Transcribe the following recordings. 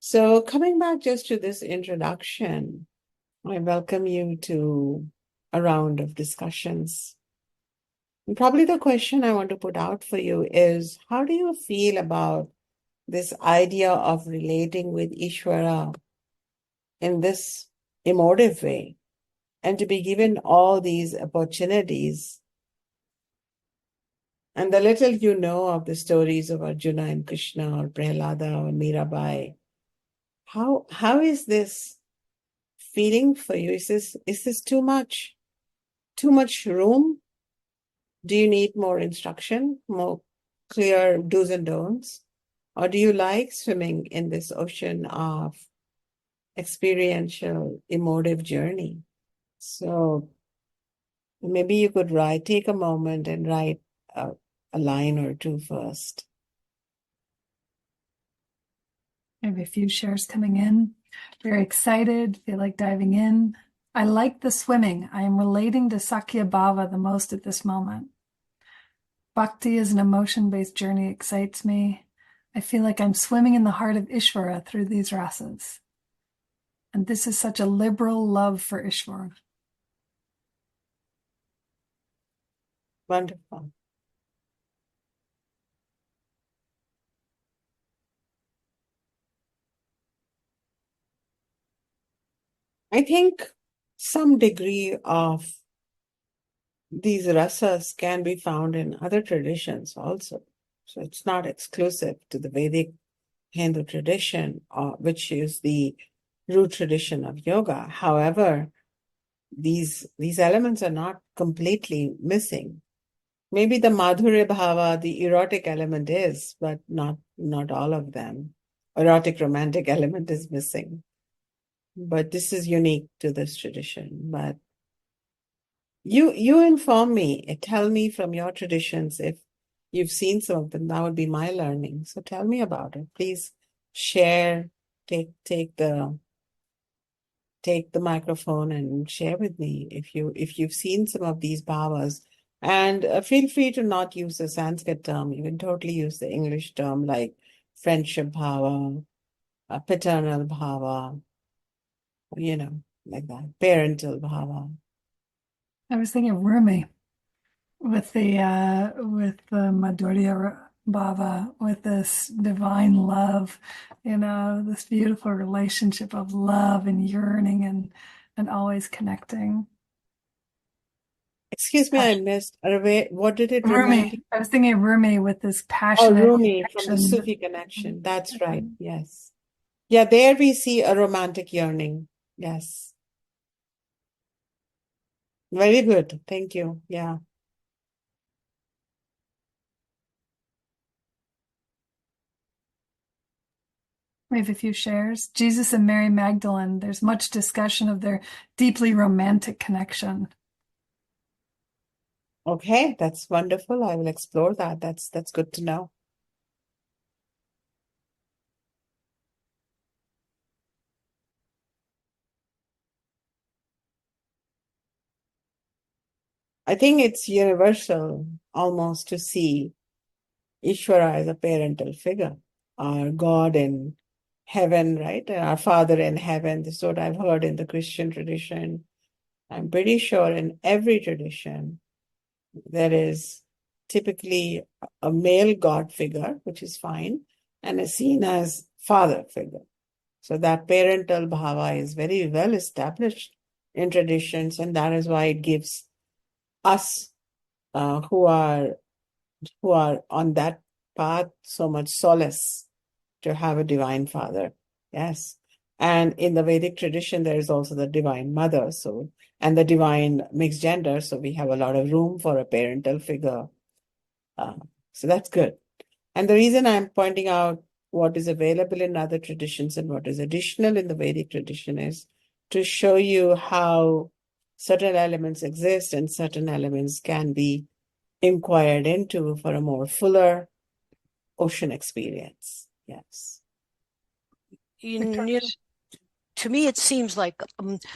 So coming back just to this introduction, I welcome you to a round of discussions. And probably the question I want to put out for you is, how do you feel about this idea of relating with Ishvara in this emotive way, and to be given all these opportunities? And the little you know of the stories of Arjuna and Krishna or Prahlada or Mirabai, how is this feeling for you? Is this too much? Too much room? Do you need more instruction, more clear do's and don'ts? Or do you like swimming in this ocean of experiential, emotive journey? So maybe you could take a moment and write a line or two first. Maybe a few shares coming in. Very excited, feel like diving in. I like the swimming. I am relating to Saakhya Bhava the most at this moment. Bhakti is an emotion-based journey, excites me. I feel like I'm swimming in the heart of Ishvara through these Rasas. And this is such a liberal love for Ishvara. Wonderful. I think some degree of these rasas can be found in other traditions also. So it's not exclusive to the Vedic Hindu tradition, which is the root tradition of yoga. However, these elements are not completely missing. Maybe the Madhurya Bhava, the erotic element is, but not all of them. Erotic romantic element is missing. But this is unique to this tradition. But you inform me, tell me from your traditions if you've seen some of them. That would be my learning. So tell me about it. Please share, take the microphone and share with me if you've seen some of these bhavas. And feel free to not use the Sanskrit term. You can totally use the English term like friendship bhava, paternal bhava, like that, parental bhava. I was thinking of Rumi with the Madhurya Bhava, with this divine love, this beautiful relationship of love and yearning and always connecting. Excuse me, I missed. What did it remind you? Rumi. I was thinking of Rumi with this passionate Rumi from the Sufi connection. That's right. Yes. Yeah, there we see a romantic yearning. Yes. Very good. Thank you. Yeah. We have a few shares. Jesus and Mary Magdalene, there's much discussion of their deeply romantic connection. Okay, that's wonderful. I will explore that. That's good to know. I think it's universal almost to see Ishvara as a parental figure, our God in heaven, right? Our Father in heaven. This is what I've heard in the Christian tradition. I'm pretty sure in every tradition, there is typically a male God figure, which is fine, and is seen as father figure. So that parental bhava is very well established in traditions, and that is why it gives us who are on that path so much solace to have a divine father. Yes. And in the Vedic tradition, there is also the divine mother, and the divine mixed gender. So we have a lot of room for a parental figure. So that's good. And the reason I'm pointing out what is available in other traditions and what is additional in the Vedic tradition is to show you how certain elements exist and certain elements can be inquired into for a more fuller ocean experience. Yes. To me, it seems like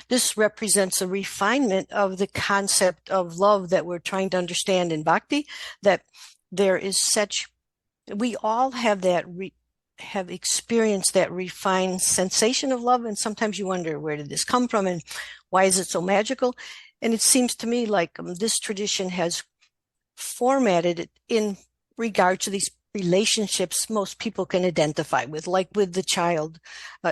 this represents a refinement of the concept of love that we're trying to understand in Bhakti, that there is we all have that have experienced that refined sensation of love. And sometimes you wonder, where did this come from and why is it so magical? And it seems to me like this tradition has formatted it in regard to these relationships most people can identify with, like with the child.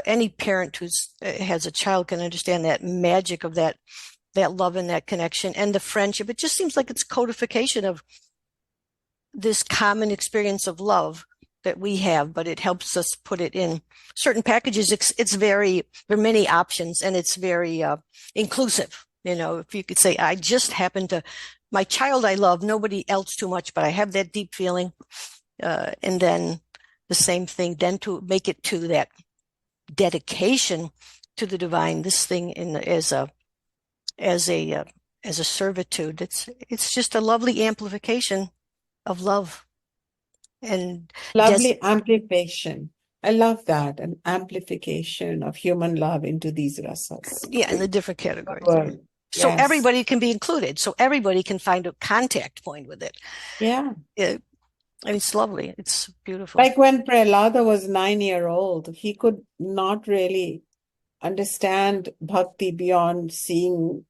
Any parent who has a child can understand that magic of that love and that connection and the friendship. It just seems like it's codification of this common experience of love that we have, but it helps us put it in certain packages. There are many options, and it's very inclusive. If you could say, I just happen to, my child I love, nobody else too much, but I have that deep feeling. And then the same thing, then to make it to that dedication to the divine, this thing as a servitude. It's just a lovely amplification of love. And Lovely amplification. I love that, an amplification of human love into these rasas. Yeah, in the different categories. Word. So Yes. everybody can be included. So everybody can find a contact point with it. Yeah. And it's lovely. It's beautiful. Like when Prahlada was 9-year-old, he could not really understand bhakti beyond seeing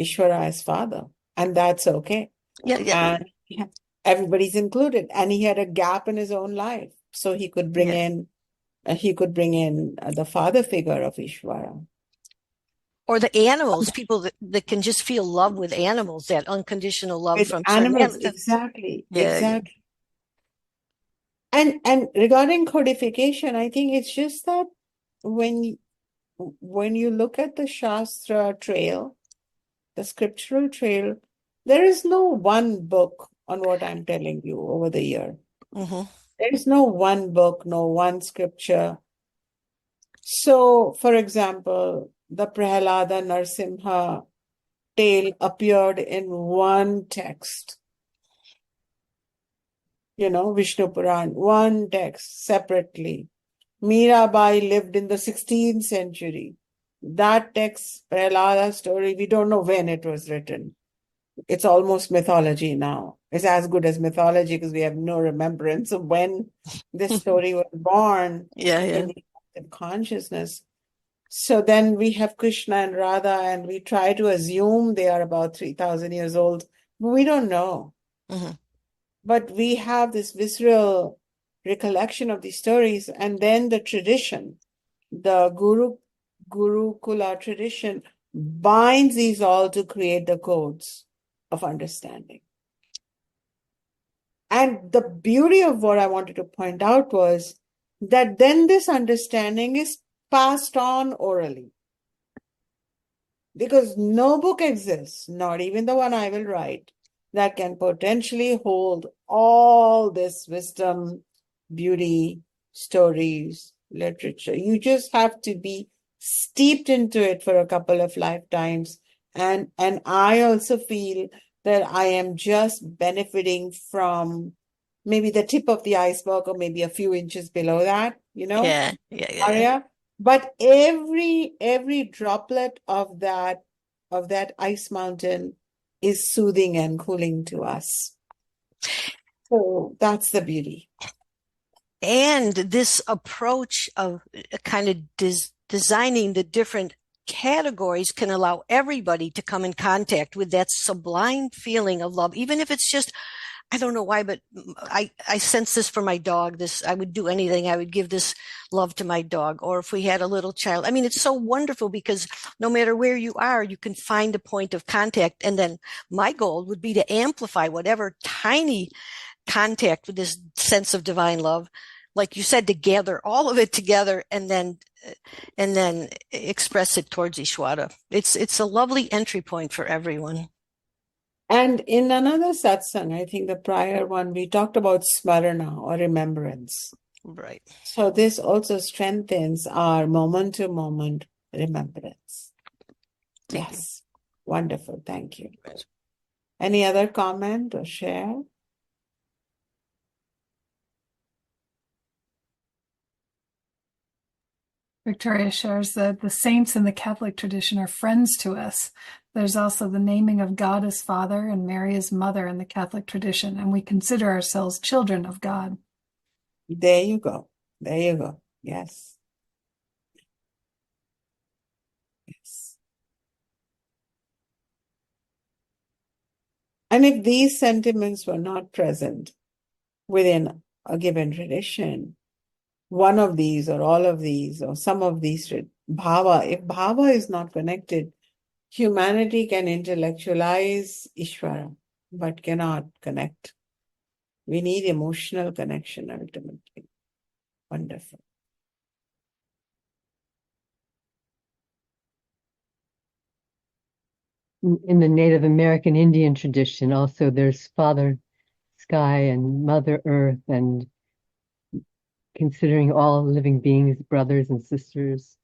Ishwara as father. And that's okay. Yeah. And everybody's included. And he had a gap in his own life. So he could bring in the father figure of Ishwara. Or the animals, people that can just feel love with animals, that unconditional love With from animals, certain exactly. Yeah, exactly. And regarding codification, I think it's just that when you look at the Shastra trail, the scriptural trail, there is no one book on what I'm telling you over the year. Mm-hmm. There is no one book, no one scripture. So, for example, the Prahlada Narsimha tale appeared in one text. Vishnu Puran, one text separately. Mirabai lived in the 16th century. That text, Prahlada story, we don't know when it was written. It's almost mythology now. It's as good as mythology because we have no remembrance of when this story was born in the collective consciousness. So then we have Krishna and Radha, and we try to assume they are about 3,000 years old, but we don't know. Mm-hmm. But we have this visceral recollection of these stories, and then the tradition, the Gurukula tradition, binds these all to create the codes of understanding. And the beauty of what I wanted to point out was that then this understanding is passed on orally. Because no book exists, not even the one I will write, that can potentially hold all this wisdom, beauty, stories, literature. You just have to be steeped into it for a couple of lifetimes. And I also feel that I am just benefiting from maybe the tip of the iceberg or maybe a few inches below that, Yeah. Arya. But every droplet of that ice mountain is soothing and cooling to us. So that's the beauty. And this approach of kind of designing the different categories can allow everybody to come in contact with that sublime feeling of love, even if it's just, I don't know why, but I sense this for my dog. I would do anything. I would give this love to my dog. Or if we had a little child, I mean, it's so wonderful because no matter where you are, you can find a point of contact. And then my goal would be to amplify whatever tiny contact with this sense of divine love, like you said, to gather all of it together and then express it towards Ishwara. It's a lovely entry point for everyone. And in another satsang, I think the prior one, we talked about smarana or remembrance. Right. So this also strengthens our moment-to-moment remembrance. Yes. Wonderful. Thank you. Any other comment or share? Victoria shares that the saints in the Catholic tradition are friends to us. There's also the naming of God as Father and Mary as Mother in the Catholic tradition, and we consider ourselves children of God. There you go. There you go. Yes. Yes. And if these sentiments were not present within a given tradition, one of these or all of these or some of these bhava, if bhava is not connected, humanity can intellectualize Ishvara, but cannot connect. We need emotional connection ultimately. Wonderful. In the Native American Indian tradition, also there's Father Sky and Mother Earth, and considering all living beings brothers and sisters,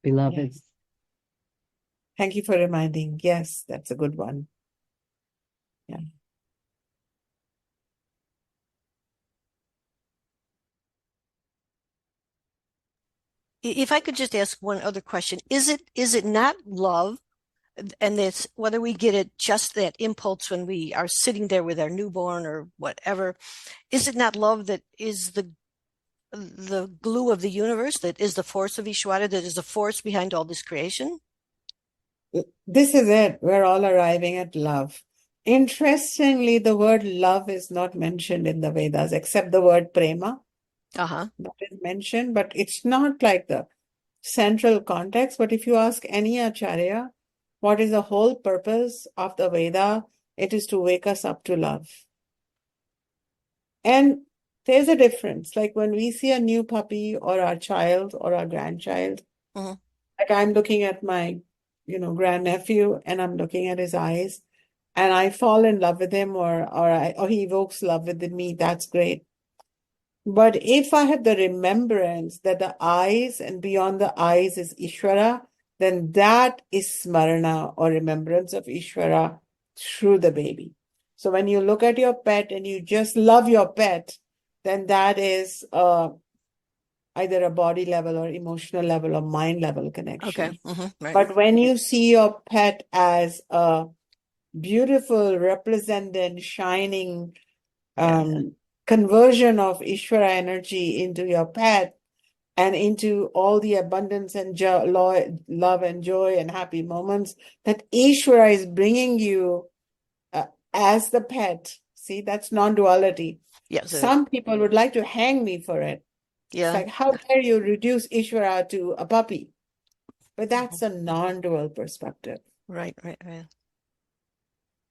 beloveds. Yes. Thank you for reminding. Yes, that's a good one. Yeah. If I could just ask one other question, is it not love? And it's whether we get it just that impulse when we are sitting there with our newborn or whatever, is it not love that is the glue of the universe, that is the force of Ishwara, that is the force behind all this creation? This is it. We're all arriving at love. Interestingly, the word love is not mentioned in the Vedas, except the word prema. Uh-huh. That is mentioned, but it's not like the central context. But if you ask any Acharya, what is the whole purpose of the Veda? It is to wake us up to love. And there's a difference. Like when we see a new puppy or our child or our grandchild, Mhm. like I'm looking at my, grandnephew and I'm looking at his eyes and I fall in love with him or he evokes love within me, that's great. But if I have the remembrance that the eyes and beyond the eyes is Ishvara, then that is smarana or remembrance of Ishvara through the baby. So when you look at your pet and you just love your pet, then that is either a body level or emotional level or mind level connection. Okay. Right. But when you see your pet as a beautiful, represented, shining conversion of Ishvara energy into your pet and into all the abundance and love and joy and happy moments that Ishvara is bringing you as the pet. See, that's non-duality. Yes. Some people would like to hang me for it. It's Yeah. like, how dare you reduce Ishvara to a puppy? But that's a non-dual perspective. Right.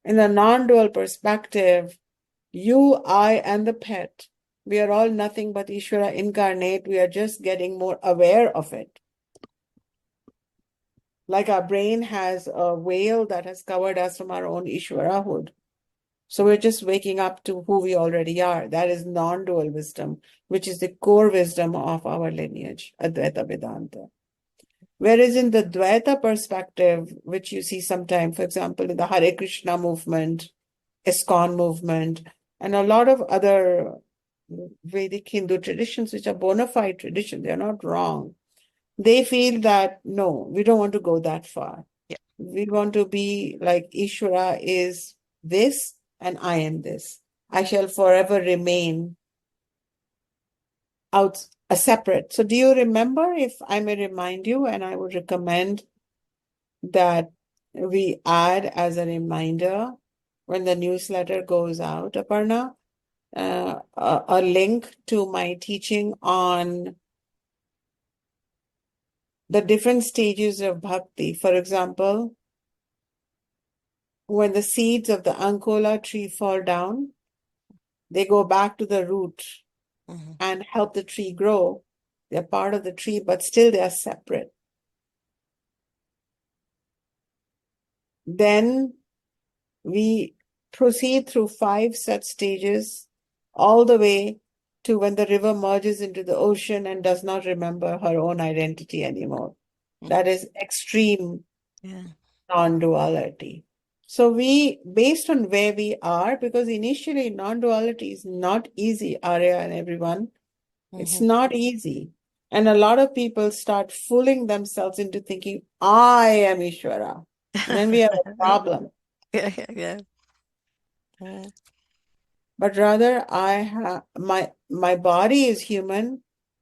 In the non-dual perspective, you, I, and the pet, we are all nothing but Ishvara incarnate. We are just getting more aware of it. Like our brain has a veil that has covered us from our own Ishvarahood. So we're just waking up to who we already are. That is non-dual wisdom, which is the core wisdom of our lineage, Advaita Vedanta. Whereas in the Dvaita perspective, which you see sometimes, for example, in the Hare Krishna movement, ISKCON movement, and a lot of other Vedic Hindu traditions, which are bona fide traditions, they're not wrong. They feel that, no, we don't want to go that far. Yeah. We want to be like Ishvara is this and I am this. I shall forever remain out separate. So do you remember, if I may remind you, and I would recommend that we add as a reminder when the newsletter goes out, Aparna, a link to my teaching on the different stages of bhakti. For example, when the seeds of the Ankola tree fall down, they go back to the root and help the tree grow. They're part of the tree, but still they are separate. Then we proceed through 5 such stages all the way to when the river merges into the ocean and does not remember her own identity anymore. That is extreme non-duality. So based on where we are, because initially non-duality is not easy, Arya and everyone, it's not easy. And a lot of people start fooling themselves into thinking, I am Ishvara. And then we have a problem. Yeah. but rather I have my body is human,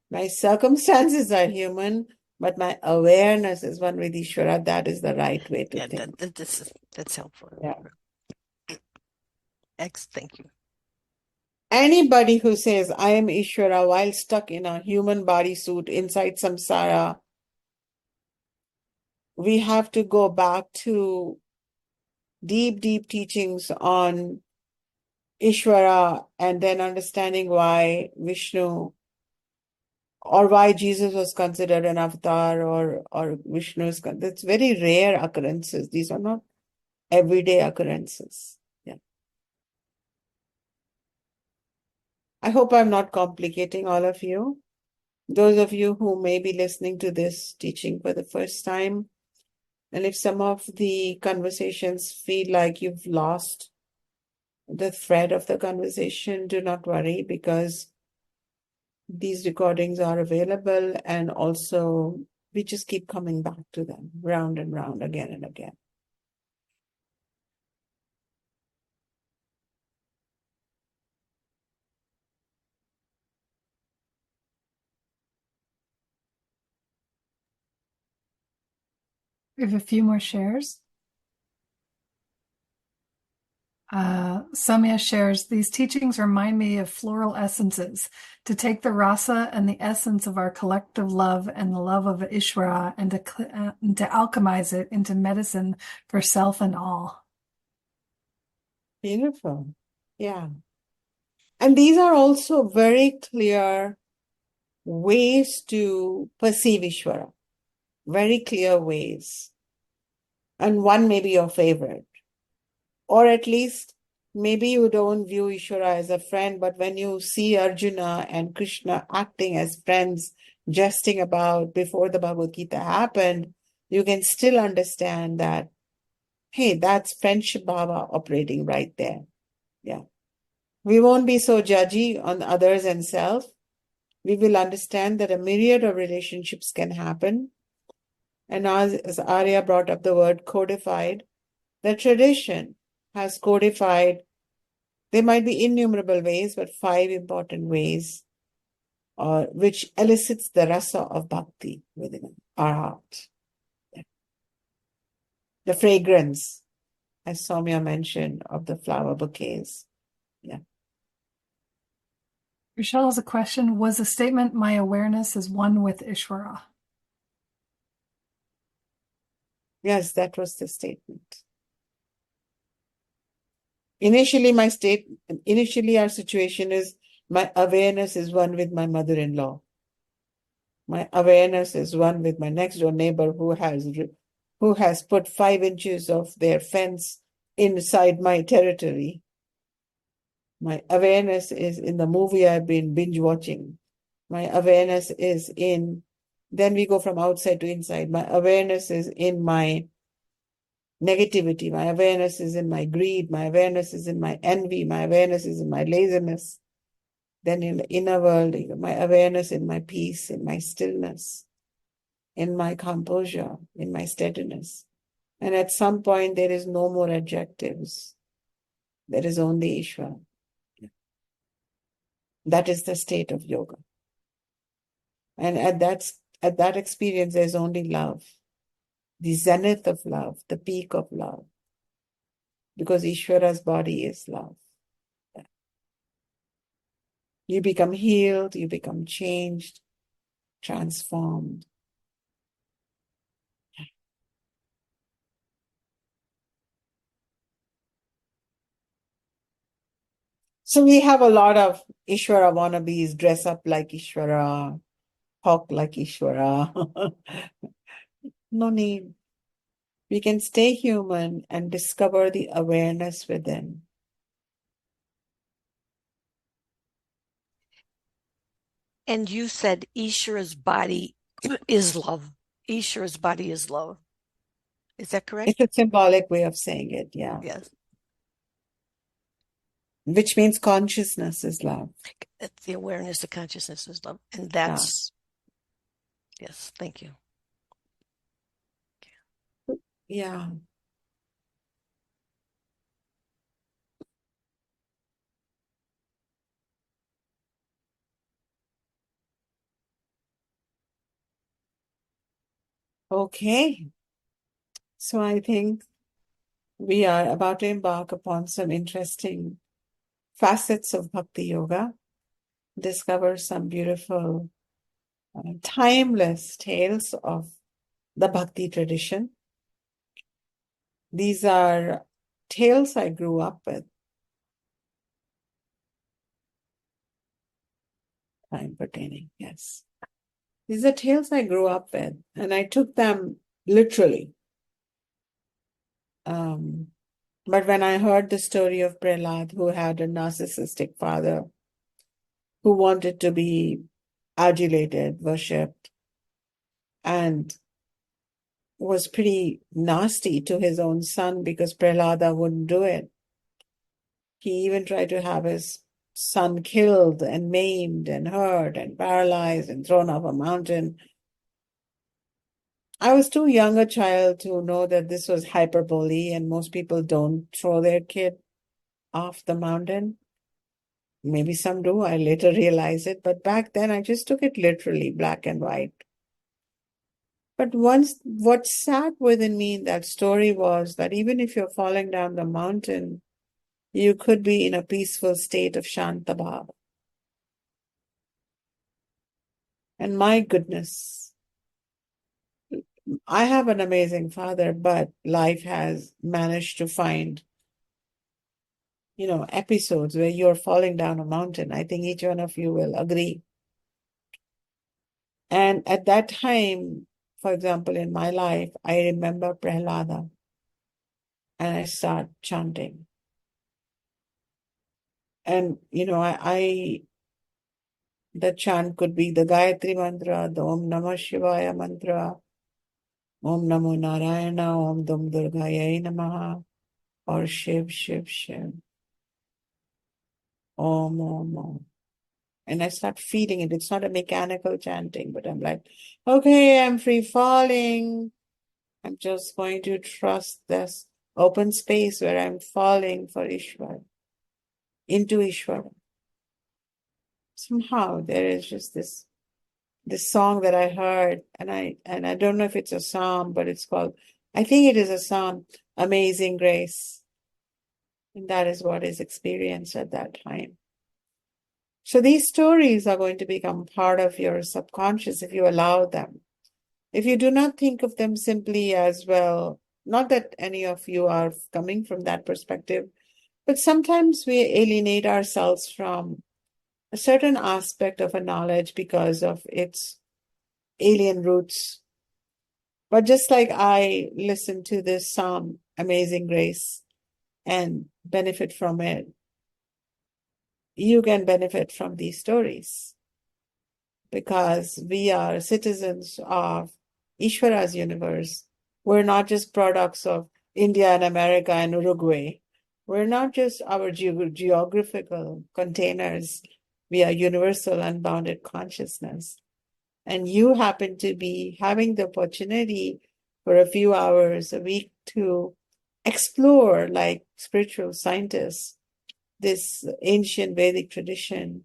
my circumstances are human, but my awareness is one with Ishvara. That is the right way to think. That's helpful. Yeah. Thank you. Anybody who says I am Ishvara while stuck in a human body suit inside samsara, we have to go back to deep, deep teachings on Ishvara and then understanding why Vishnu or why Jesus was considered an avatar or Vishnu is it's very rare occurrences. These are not everyday occurrences. Yeah. I hope I'm not complicating all of you. Those of you who may be listening to this teaching for the first time, and if some of the conversations feel like you've lost the thread of the conversation, do not worry, because these recordings are available, and also we just keep coming back to them round and round again and again. We have a few more shares. Samya shares, these teachings remind me of floral essences, to take the rasa and the essence of our collective love and the love of Ishvara and to alchemize it into medicine for self and all. Beautiful. Yeah. And these are also very clear ways to perceive Ishvara. Very clear ways. And one may be your favorite. Or at least maybe you don't view Ishvara as a friend, but when you see Arjuna and Krishna acting as friends, jesting about before the Bhagavad Gita happened, you can still understand that, hey, that's friendship bhava operating right there. Yeah. We won't be so judgy on others and self. We will understand that a myriad of relationships can happen. And as Arya brought up the word codified, the tradition has codified. There might be innumerable ways, but 5 important ways, which elicits the rasa of bhakti within our heart. Yeah. The fragrance, as Soumya mentioned, of the flower bouquets. Yeah. Rochelle has a question. Was the statement, my awareness is one with Ishvara? Yes, that was the statement. Initially, our situation is my awareness is one with my mother-in-law. My awareness is one with my next door neighbor who has put 5 inches of their fence inside my territory. My awareness is in the movie I've been binge watching. My awareness is then we go from outside to inside. My awareness is in my negativity. My awareness is in my greed. My awareness is in my envy. My awareness is in my laziness. Then in the inner world, my awareness in my peace, in my stillness, in my composure, in my steadiness. And at some point, there is no more adjectives. There is only Ishvara. That is the state of yoga. And at that experience, there's only love. The zenith of love, the peak of love. Because Ishvara's body is love. You become healed, you become changed, transformed. So we have a lot of Ishvara wannabes, dress up like Ishvara, talk like Ishvara. No need. We can stay human and discover the awareness within. And you said Ishvara's body is love. Ishvara's body is love. Is that correct? It's a symbolic way of saying it, yeah. Yes. Which means consciousness is love. It's the awareness, the consciousness is love. And that's, yes, thank you. Yeah. Okay, so I think we are about to embark upon some interesting facets of Bhakti Yoga, discover some beautiful, timeless tales of the Bhakti tradition. These are tales I grew up with. Time pertaining, yes. These are tales I grew up with, and I took them literally. But when I heard the story of Prahlad, who had a narcissistic father, who wanted to be adulated, worshipped, and was pretty nasty to his own son because Prahlada wouldn't do it. He even tried to have his son killed and maimed and hurt and paralyzed and thrown off a mountain. I was too young a child to know that this was hyperbole, and most people don't throw their kid off the mountain. Maybe some do. I later realized it, but back then I just took it literally, black and white. But once, what sat within me in that story was that even if you're falling down the mountain, you could be in a peaceful state of Shanta Bhava. And my goodness, I have an amazing father, but life has managed to find, episodes where you're falling down a mountain. I think each one of you will agree. And at that time, for example, in my life, I remember Prahlada and I start chanting. And, the chant could be the Gayatri mantra, the Om Namah Shivaya mantra, Om Namo Narayana, Om Dum Durgayai Namaha, or Shiv, Shiv, Shiv, Om, Om, Om. And I start feeling it. It's not a mechanical chanting, but I'm like, okay, I'm free falling. I'm just going to trust this open space where I'm falling for Ishwara, into Ishwara. Somehow there is just this song that I heard, and I don't know if it's a psalm, but it's called, I think it is a psalm, Amazing Grace. And that is what is experienced at that time. So these stories are going to become part of your subconscious if you allow them. If you do not think of them simply as, well, not that any of you are coming from that perspective, but sometimes we alienate ourselves from a certain aspect of a knowledge because of its alien roots. But just like I listen to this psalm, Amazing Grace, and benefit from it, you can benefit from these stories because we are citizens of Ishwara's universe. We're not just products of India and America and Uruguay. We're not just our geographical containers. We are universal, unbounded consciousness. And you happen to be having the opportunity for a few hours a week to explore, like spiritual scientists, this ancient Vedic tradition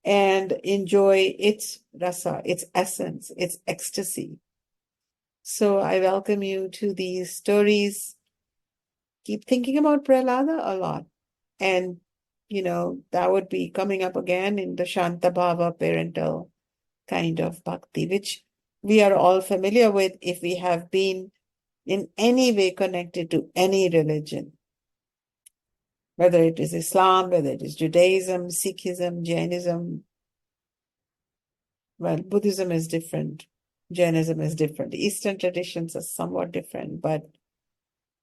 and enjoy its rasa, its essence, its ecstasy. So I welcome you to these stories. Keep thinking about Prahlada a lot. And, that would be coming up again in the Shanta Bhava parental kind of bhakti, which we are all familiar with if we have been in any way connected to any religion, whether it is Islam, whether it is Judaism, Sikhism, Jainism. Well, Buddhism is different. Jainism is different. Eastern traditions are somewhat different, but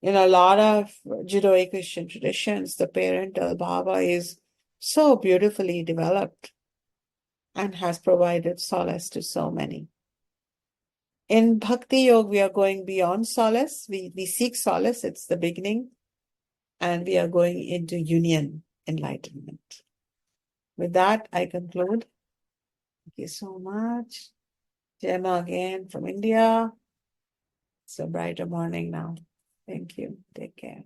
in a lot of Judeo-Christian traditions, the parental bhava is so beautifully developed and has provided solace to so many. In Bhakti Yoga, we are going beyond solace. We seek solace, it's the beginning, and we are going into union, enlightenment. With that, I conclude. Thank you so much. Gemma again from India. It's a brighter morning now. Thank you. Take care.